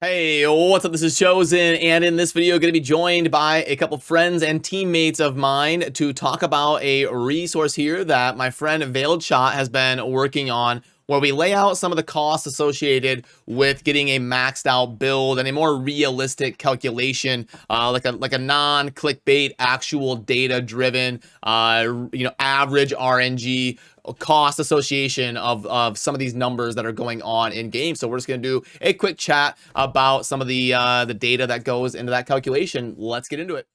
Hey, what's up? This is Chosen, and in this video, going to be joined by a couple friends and teammates of mine to talk about a resource here that my friend VeiledShot has been working on, where we lay out some of the costs associated with getting a maxed out build and a more realistic calculation, like a non-clickbait, actual data-driven, average RNG cost association of some of these numbers that are going on in game. So we're just going to do a quick chat about some of the data that goes into that calculation. Let's get into it.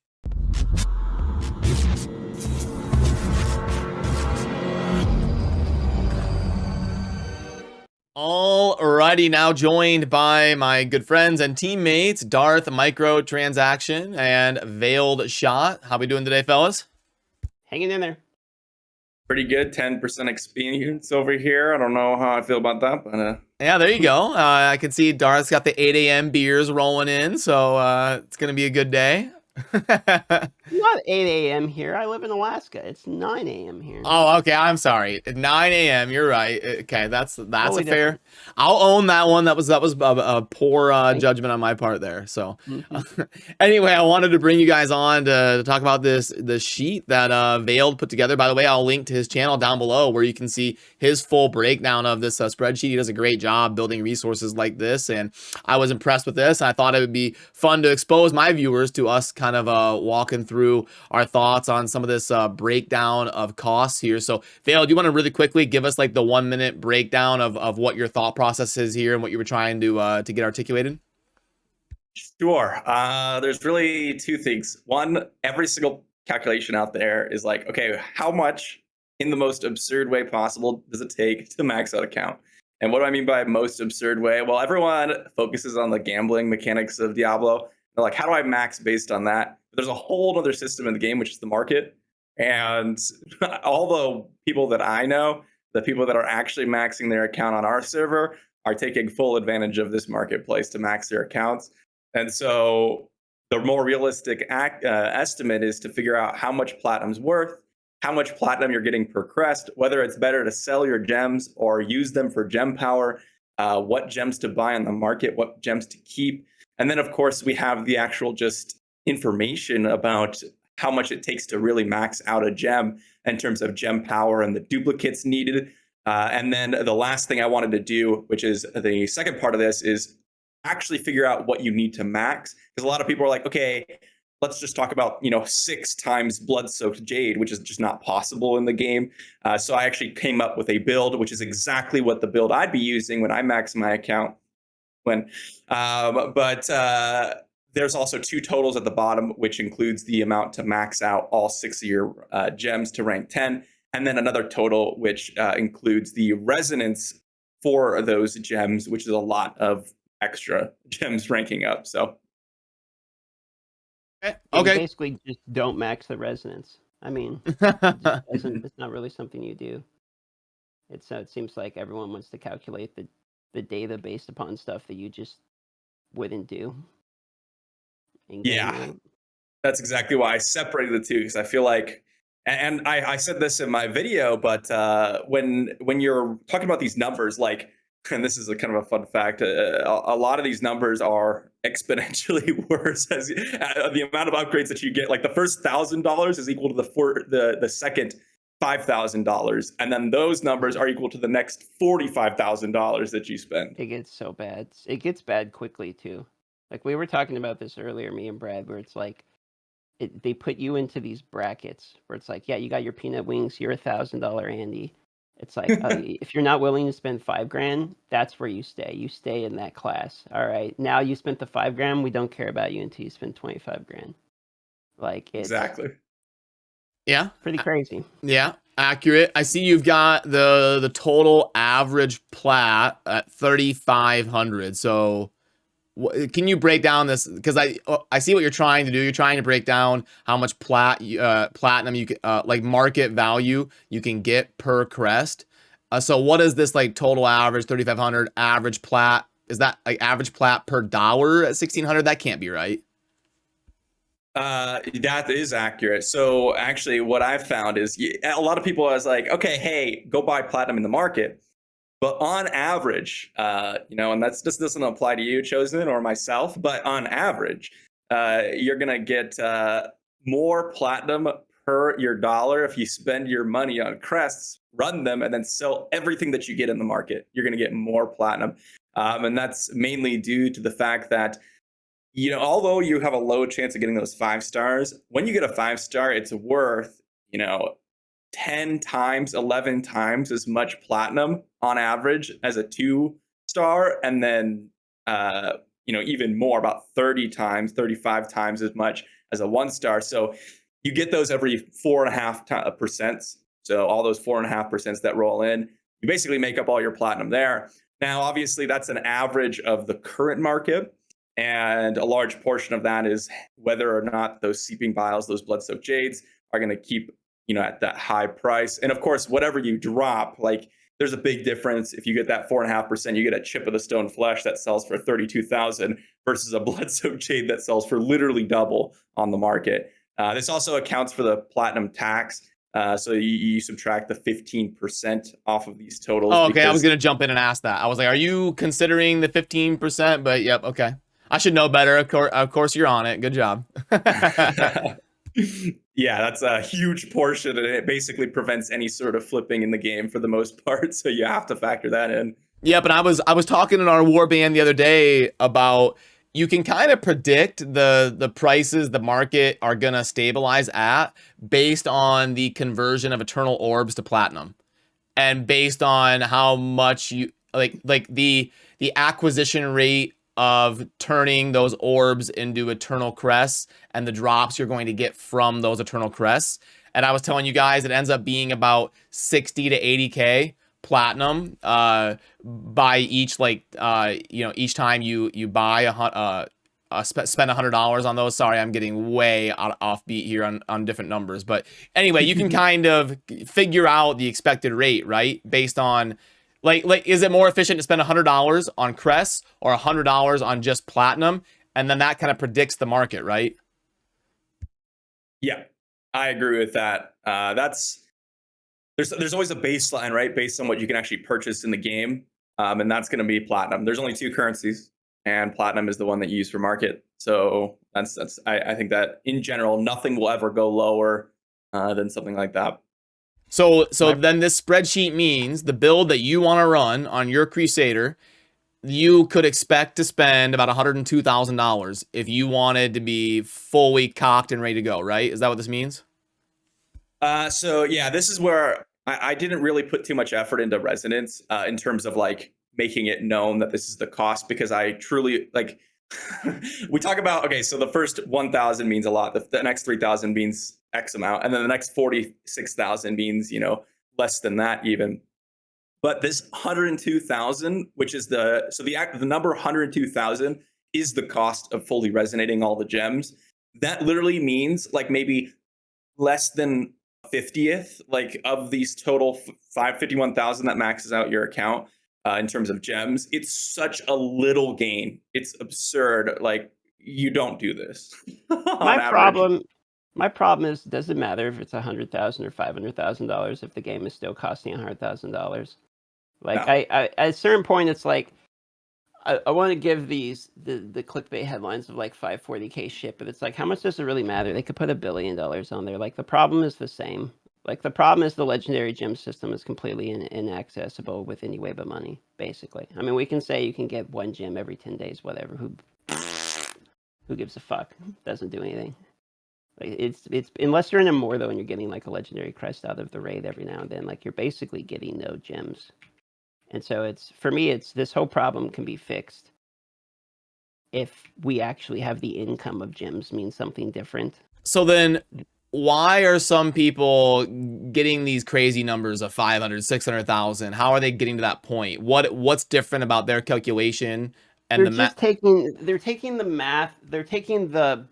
Alrighty, now joined by my good friends and teammates, DarthMicro Transaction and VeiledShot. How we doing today, fellas? Hanging in there. Pretty good, 10% experience over here. I don't know how I feel about that, but yeah, there you go. I can see Darth's got the 8 a.m. beers rolling in, so it's gonna be a good day. Not 8 a.m. here. I live in Alaska. It's 9 a.m. here. Oh, okay. I'm sorry. 9 a.m. You're right. Okay, that's Totally a fair. different. I'll own that one. That was a poor judgment on my part there. So anyway, I wanted to bring you guys on to talk about the sheet that Veiled put together. By the way, I'll link to his channel down below where you can see his full breakdown of this spreadsheet. He does a great job building resources like this, and I was impressed with this. I thought it would be fun to expose my viewers to us kind of walking through our thoughts on some of this breakdown of costs here. So Veil, do you want to really quickly give us like the 1 minute breakdown of what your thought process is here and what you were trying to get articulated? Sure. There's really two things. One, every single calculation out there is like, okay, how much in the most absurd way possible does it take to max out account? And what do I mean by most absurd way? Well, everyone focuses on the gambling mechanics of Diablo. They're like, how do I max based on that? But there's a whole other system in the game, which is the market. And all the people that I know, the people that are actually maxing their account on our server, are taking full advantage of this marketplace to max their accounts. And so the more realistic estimate is to figure out how much platinum's worth, how much platinum you're getting per crest, whether it's better to sell your gems or use them for gem power, what gems to buy on the market, what gems to keep. And then, of course, we have the actual just information about how much it takes to really max out a gem in terms of gem power and the duplicates needed. And then the last thing I wanted to do, which is the second part of this, is actually figure out what you need to max. Because a lot of people are like, okay, let's just talk about, 6 times blood-soaked jade, which is just not possible in the game. So I actually came up with a build, which is exactly what the build I'd be using when I max my account. There's also 2 totals at the bottom, which includes the amount to max out all 6 of your gems to rank 10. And then another total, which includes the resonance for those gems, which is a lot of extra gems ranking up. So Okay. Okay. You basically just don't max the resonance. I mean, it's not really something you do. It seems like everyone wants to calculate the data based upon stuff that you just wouldn't do. Yeah, that's exactly why I separated the two, because I feel like, and I said this in my video, but when you're talking about these numbers, like, and this is a kind of a fun fact, a lot of these numbers are exponentially worse as the amount of upgrades that you get. Like the first $1,000 is equal to the second $5,000, and then those numbers are equal to the next $45,000 that you spend. It gets so bad. It gets bad quickly too. Like we were talking about this earlier, me and Brad, where it's like they put you into these brackets where it's like, yeah, you got your peanut wings, you're $1,000 Andy. It's like if you're not willing to spend $5,000, that's where you stay. You stay in that class. All right, now you spent the $5,000. We don't care about you until you spend $25,000. Like it's Exactly. Yeah. Pretty crazy. Yeah. Accurate. I see you've got the total average plat at 3,500. So can you break down this? Because I see what you're trying to do. You're trying to break down how much platinum you can, like market value you can get per crest. So what is this like total average 3,500 average plat? Is that like average plat per dollar at 1,600? That can't be right. That is accurate. So actually what I've found is a lot of people are like, okay, hey, go buy platinum in the market. But on average, and this doesn't apply to you, Chosen, or myself, but on average, you're going to get more platinum per your dollar if you spend your money on crests, run them, and then sell everything that you get in the market. You're going to get more platinum. And that's mainly due to the fact that, although you have a low chance of getting those 5 stars, when you get a 5-star, it's worth, 10 times, 11 times as much platinum on average as a 2-star. And then, even more, about 30 times, 35 times as much as a 1-star. So you get those every 4.5%. So all those 4.5% that roll in, you basically make up all your platinum there. Now, obviously, that's an average of the current market. And a large portion of that is whether or not those seeping vials, those blood-soaked jades, are going to keep at that high price. And of course, whatever you drop, like there's a big difference. If you get that 4.5%, you get a chip of the stone flesh that sells for 32,000 versus a blood-soaked jade that sells for literally double on the market. This also accounts for the platinum tax. So you subtract the 15% off of these totals. Oh, okay. I was going to jump in and ask that. I was like, are you considering the 15%? But yep. Okay. I should know better. Of course you're on it. Good job. Yeah, that's a huge portion, and it basically prevents any sort of flipping in the game for the most part. So you have to factor that in. Yeah, but I was talking in our warband the other day about you can kind of predict the prices the market are gonna stabilize at based on the conversion of eternal orbs to platinum, and based on how much you like the acquisition rate of turning those orbs into eternal crests and the drops you're going to get from those eternal crests. And I was telling you guys it ends up being about 60 to 80k platinum by each each time you buy spend $100 on those. Sorry, I'm getting way offbeat here on different numbers, but anyway, you can kind of figure out the expected rate, right, based on like is it more efficient to spend $100 on crests or $100 on just platinum, and then that kind of predicts the market, right? Yeah, I agree with that. There's always a baseline, right, based on what you can actually purchase in the game, and that's going to be platinum. There's only 2 currencies, and platinum is the one that you use for market. So I think that in general, nothing will ever go lower than something like that. So then this spreadsheet means the build that you want to run on your Crusader, you could expect to spend about $102,000 if you wanted to be fully cocked and ready to go, right? Is that what this means? So yeah, this is where I didn't really put too much effort into Resonance in terms of like making it known that this is the cost, because I truly like we talk about, okay, so the first 1,000 means a lot. The next 3,000 means X amount. And then the next 46,000 means, less than that even. But this 102,000, which is the number 102,000 is the cost of fully resonating all the gems. That literally means like maybe less than 50th like of these total 51,000 that maxes out your account in terms of gems. It's such a little gain. It's absurd. Like, you don't do this. My problem is, does it matter if it's $100,000 or $500,000 if the game is still costing $100,000? Like, no. I at a certain point, it's like I want to give the clickbait headlines of like 540k shit, but it's like, how much does it really matter? They could put $1 billion on there. Like, the problem is the same. Like, the problem is the legendary gem system is completely inaccessible with any way but money, basically. I mean, we can say you can get 1 gem every 10 days, whatever. Who gives a fuck? Doesn't do anything. Like, it's unless you're in Immortal and you're getting like a legendary crest out of the raid every now and then, like, you're basically getting no gems. And so for me, this whole problem can be fixed if we actually have the income of gems mean something different. So then why are some people getting these crazy numbers of 500, 600,000? How are they getting to that point? What's different about their calculation? And they're taking the math. They're taking the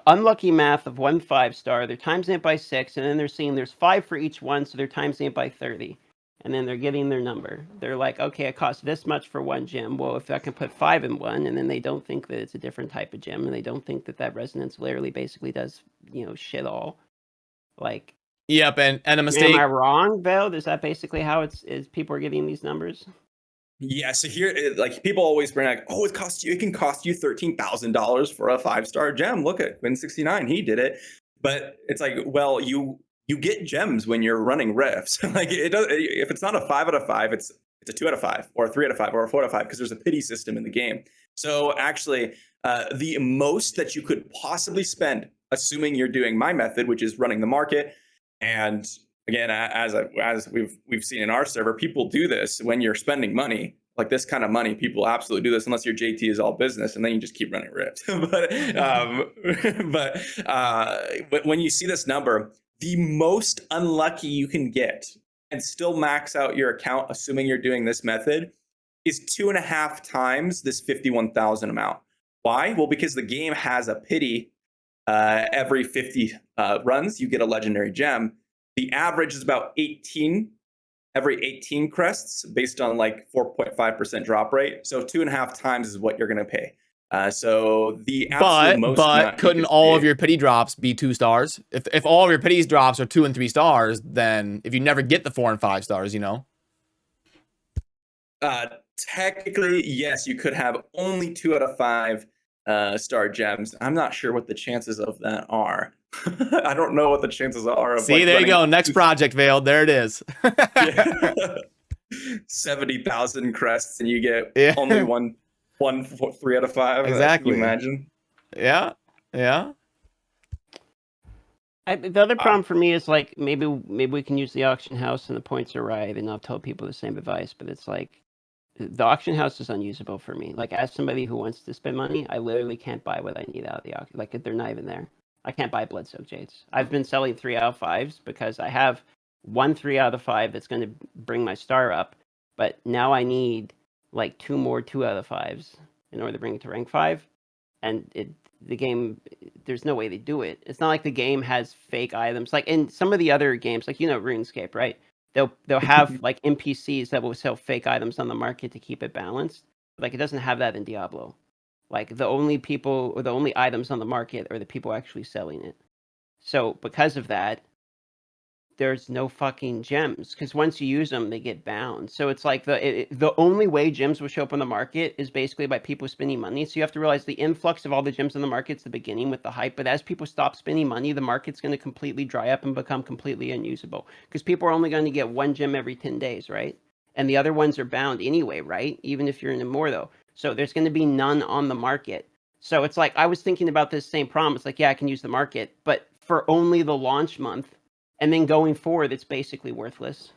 unlucky math of 1 5-star. They're timesing it by 6, and then they're seeing there's 5 for each one, so they're timesing it by 30. And then they're getting their number. They're like, okay, it costs this much for 1 gem. Well, if I can put 5 in one, and then they don't think that it's a different type of gem, and they don't think that resonance literally basically does, shit all. Like, Yep, and a Am mistake. I wrong, Veiled? Is that basically how is people are getting these numbers? Yeah, so here, like people always bring like, oh, it can cost you $13,000 for a 5-star gem. Look at Quinn69, he did it. But it's like, well, you get gems when you're running rifts. Like it does. If it's not a 5 out of 5, it's a 2 out of 5, or a 3 out of 5, or a 4 out of 5, because there's a pity system in the game. So actually, the most that you could possibly spend, assuming you're doing my method, which is running the market, and again, as we've seen in our server, people do this when you're spending money, like this kind of money. People absolutely do this, unless your JT is all business, and then you just keep running rips. But when you see this number, the most unlucky you can get and still max out your account, assuming you're doing this method, is 2.5 times this 51,000 amount. Why? Well, because the game has a pity. Every 50 runs, you get a legendary gem. The average is about 18 every 18 crests, based on like 4.5% drop rate. So 2.5 times is what you're going to pay. So the absolute most. But couldn't all of your pity drops be 2 stars? If all of your pity drops are 2 and 3 stars, then if you never get the 4 and 5 stars, you know. Technically, yes, you could have only 2 out of 5 star gems. I'm not sure what the chances of that are. I don't know what the chances are of. See, there you go. Next project, Veiled. There it is. 70,000 crests, and you get only one 3 out of 5. Exactly. Can you imagine? Yeah. Yeah. The other problem for me is like maybe we can use the auction house and the points are right, and I'll tell people the same advice, but it's like the auction house is unusable for me. Like, as somebody who wants to spend money, I literally can't buy what I need out of the auction. Like, they're not even there. I can't buy blood-soaked jades. I've been selling 3 out of 5s because I have 1 3 out of 5 that's going to bring my star up, but now I need like 2 more 2 out of 5s in order to bring it to rank 5, and the game, there's no way they do it. It's not like the game has fake items like in some of the other games, like RuneScape, right? They'll have like NPCs that will sell fake items on the market to keep it balanced. Like, it doesn't have that in Diablo. Like, the only people or the only items on the market are the people actually selling it. So because of that, there's no fucking gems, because once you use them, they get bound. So it's like the only way gems will show up on the market is basically by people spending money. So you have to realize the influx of all the gems on the market's the beginning with the hype, but as people stop spending money, the market's going to completely dry up and become completely unusable, because people are only going to get 1 gem every 10 days, right? And the other ones are bound anyway, right? Even if you're in Immortal. So there's going to be none on the market. So it's like, I was thinking about this same problem. It's like, yeah, I can use the market, but for only the launch month. And then going forward, it's basically worthless.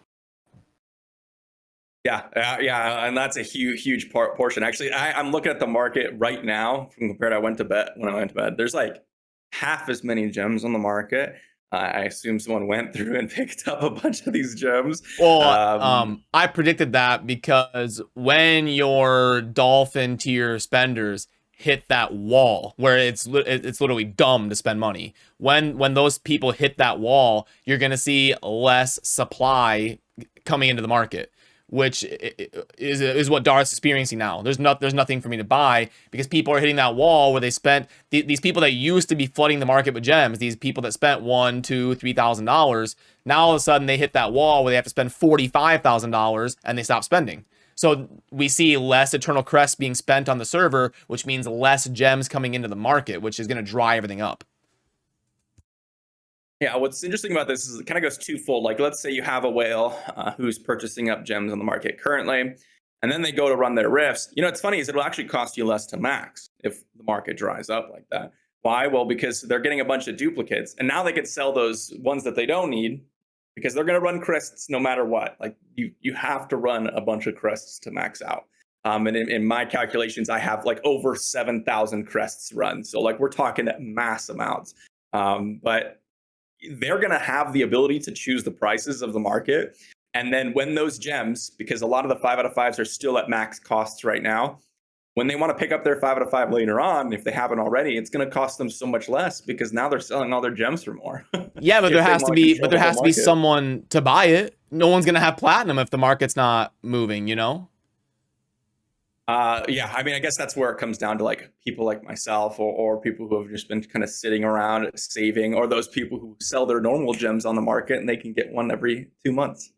Yeah, and that's a huge portion. Actually, I'm looking at the market right now compared to when I went to bed. There's like half as many gems on the market. I assume someone went through and picked up a bunch of these gems. Well, I predicted that because when your dolphin tier spenders hit that wall where it's literally dumb to spend money, when those people hit that wall, you're gonna see less supply coming into the market, which is what Darth's experiencing now. There's nothing for me to buy because people are hitting that wall where they spent these people that used to be flooding the market with gems, these people that spent $1,000, $2,000, $3,000, now all of a sudden they hit that wall where they have to spend $45,000 and they stop spending. So we see less Eternal Crests being spent on the server, which means less gems coming into the market, which is going to dry everything up. Yeah, what's interesting about this is it kind of goes twofold. Like, let's say you have a whale who's purchasing up gems on the market currently, and then they go to run their rifts. You know, what's funny is it'll actually cost you less to max if the market dries up like that. Why? Well, because they're getting a bunch of duplicates, and now they can sell those ones that they don't need because they're going to run crests no matter what. Like, you have to run a bunch of crests to max out. And in my calculations, I have like over 7,000 crests run. So like, we're talking mass amounts. But they're going to have the ability to choose the prices of the market. And then when those gems, because a lot of the 5 out of 5s are still at max costs right now, when they want to pick up their 5 out of 5 later on, if they haven't already, it's going to cost them so much less because now they're selling all their gems for more. Yeah, but there has to be someone to buy it. No one's going to have platinum if the market's not moving, you know? Yeah, I mean, I guess that's where it comes down to like people like myself or people who have just been kind of sitting around saving, or those people who sell their normal gems on the market and they can get one every 2 months.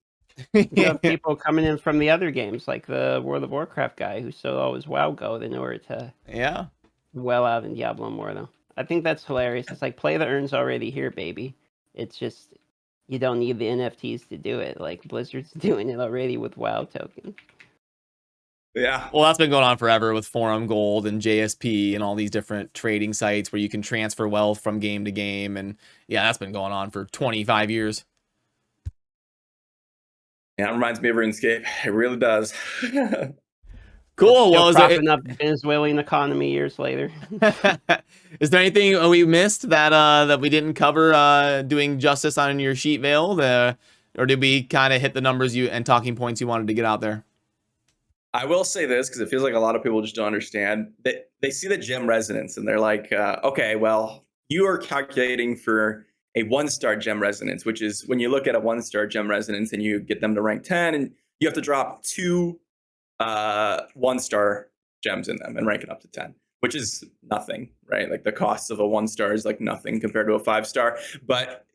You have people coming in from the other games, like the World of Warcraft guy who sold all his WoW gold in order to Yeah. well out in Diablo Immortal. I think that's hilarious. It's like, play the earn's already here, baby. It's just, you don't need the NFTs to do it. Like, Blizzard's doing it already with WoW tokens. Yeah. Well, that's been going on forever with Forum Gold and JSP and all these different trading sites where you can transfer wealth from game to game. And yeah, that's been going on for 25 years. Yeah, it reminds me of RuneScape. It really does. Cool. Well, Still propping up the Venezuelan economy years later. is there anything we missed that that we didn't cover doing justice on your sheet, Veiled? Or did we kind of hit the numbers and talking points you wanted to get out there? I will say this because it feels like a lot of people just don't understand that they see the gem resonance and they're like, okay, well, you are calculating for a 1-star gem resonance, which is when you look at a 1-star gem resonance and you get them to rank 10 and you have to drop 2 1-star gems in them and rank it up to 10, which is nothing, right? Like the cost of a 1-star is like nothing compared to a 5-star. But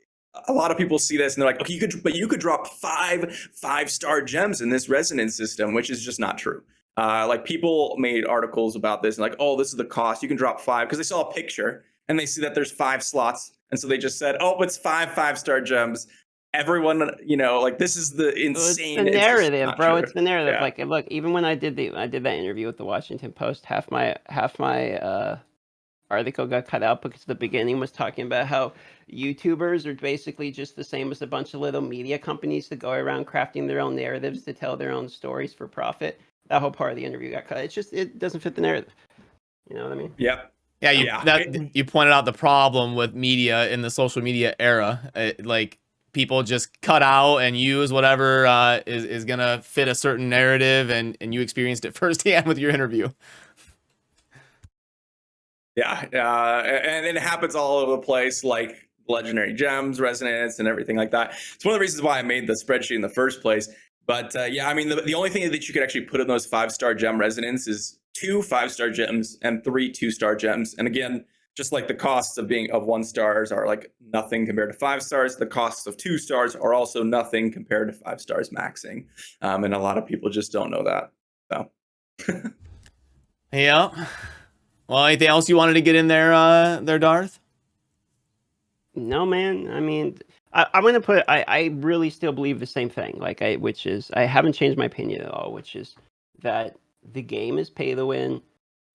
a lot of people see this and they're like, okay, you could drop 5-star gems in this resonance system, which is just not true. Like people made articles about this and like, oh, this is the cost. You can drop 5 because they saw a picture and they see that there's 5 slots. And so they just said, oh, it's 5-5-star gems. Everyone, you know, like this is the insane. It's the narrative, bro. It's the narrative. Yeah. Like, look, even when I did that interview with the Washington Post, half my article got cut out because the beginning was talking about how YouTubers are basically just the same as a bunch of little media companies that go around crafting their own narratives to tell their own stories for profit. That whole part of the interview got cut. It's just, it doesn't fit the narrative. You know what I mean? Yep. Yeah, you pointed out the problem with media in the social media era. Like people just cut out and use whatever is gonna fit a certain narrative, and you experienced it firsthand with your interview. Yeah, and it happens all over the place, like legendary gems, resonance, and everything like that. It's one of the reasons why I made the spreadsheet in the first place. But yeah, I mean, the only thing that you could actually put in those 5-star gem resonance is 2 5-star gems and 3 2-star gems. And again, just like the costs of 1 stars are like nothing compared to 5 stars, the costs of 2 stars are also nothing compared to 5 stars maxing. And a lot of people just don't know that. So. Yeah. Well, anything else you wanted to get in there, Darth? No, man. I mean, I'm gonna put. I really still believe the same thing. Like which is, I haven't changed my opinion at all. Which is that the game is pay to win.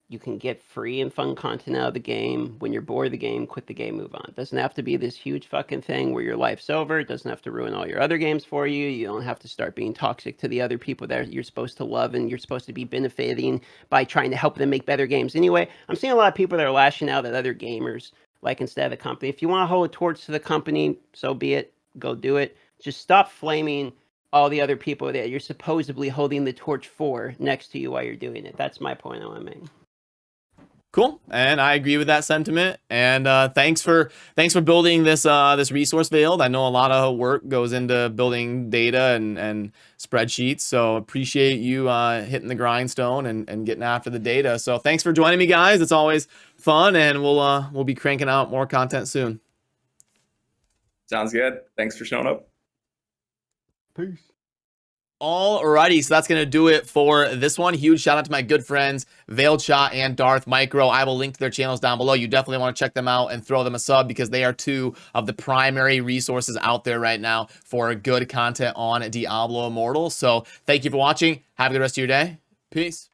You can get free and fun content out of the game. When you're bored of the game, quit the game, move on. It doesn't have to be this huge fucking thing where your life's over. It doesn't have to ruin all your other games for you. You don't have to start being toxic to the other people that you're supposed to love and you're supposed to be benefiting by trying to help them make better games. Anyway, I'm seeing a lot of people that are lashing out at other gamers, like instead of the company. If you want to hold a torch to the company, so be it. Go do it. Just stop flaming all the other people that you're supposedly holding the torch for next to you while you're doing it. That's my point I want to make. Cool, and I agree with that sentiment. And thanks for building this this resource, Veiled. I know a lot of work goes into building data and spreadsheets, so appreciate you hitting the grindstone and getting after the data. So thanks for joining me, guys. It's always fun, and we'll be cranking out more content soon. Sounds good. Thanks for showing up. Peace. Alrighty, so that's going to do it for this one. Huge shout out to my good friends, VeiledShot and DarthMicro. I will link to their channels down below. You definitely want to check them out and throw them a sub because they are 2 of the primary resources out there right now for good content on Diablo Immortal. So thank you for watching. Have a good rest of your day. Peace.